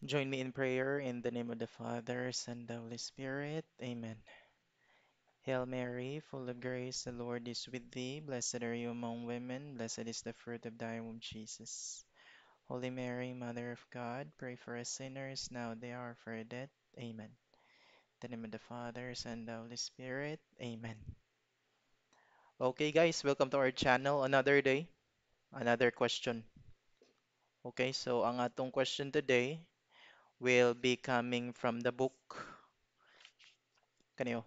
Join me in prayer in the name of the Father, Son, and the Holy Spirit. Amen. Hail Mary, full of grace, the Lord is with thee. Blessed are you among women. Blessed is the fruit of thy womb, Jesus. Holy Mary, Mother of God, pray for us sinners, now and at the hour of our death. Amen. In the name of the Father, Son, and the Holy Spirit. Amen. Okay, guys, welcome to our channel. Another day, another question. Okay, so ang atong question today will be coming from the book kaniyo,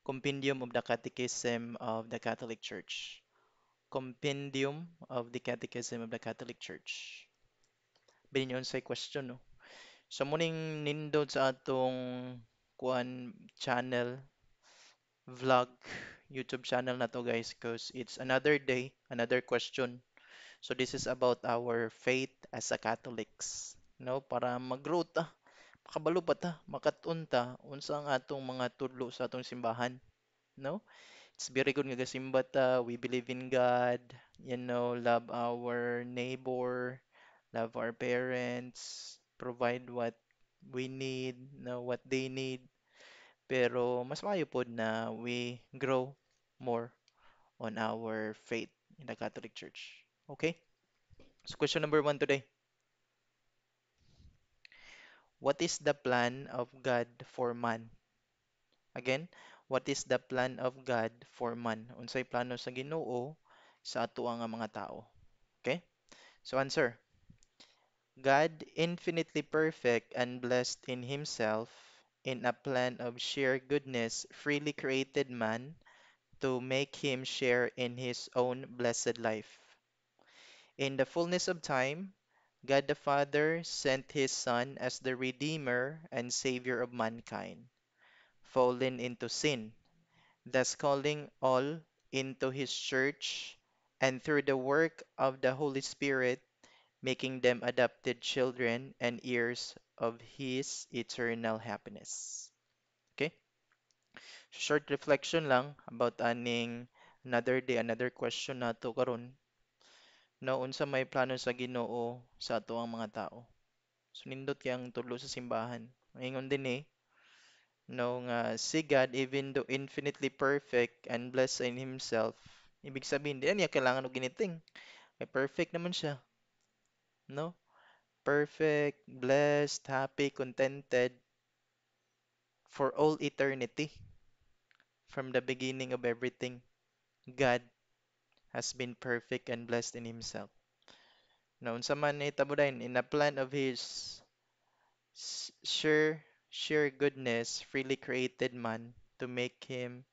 Compendium of the Catechism of the Catholic Church. Compendium of the Catechism of the Catholic Church. Bininyon sa question, no? So, muning nindot sa atong kuan channel, vlog, YouTube channel na to guys, because it's another day, another question. So, this is about our faith as a Catholics. No, para mag-grow ta, makabalo pa ta, makatunta, unsa ang atong mga tudlo sa atong simbahan. No? It's very good nga gasimba ta. We believe in God, love our neighbor, love our parents, provide what we need, what they need. Pero mas maayo pod na we grow more on our faith in the Catholic Church. Okay? So question number one today. What is the plan of God for man? Again, what is the plan of God for man? Unsay plano sa Ginoo sa ato nga mga tao? Okay? So answer. God, infinitely perfect and blessed in himself, in a plan of sheer goodness, freely created man to make him share in his own blessed life. In the fullness of time, God the Father sent his Son as the Redeemer and Savior of mankind, fallen into sin, thus calling all into his church, and through the work of the Holy Spirit, making them adopted children and heirs of his eternal happiness. Okay? Short reflection lang about aning another day, another question nato karon. No, unsa may plano sa Ginoo sa ato ang mga tao. So nindot kay ang tudlo sa simbahan. Ingon din no nga si God, even though infinitely perfect and blessed in himself, ibig sabihin di niya kailangan og giniting. Kay perfect naman siya, no? Perfect, blessed, happy, contented for all eternity. From the beginning of everything, God has been perfect and blessed in himself. Now, unsa man nahitabo dayon in a plan of his sure goodness, freely created man to make him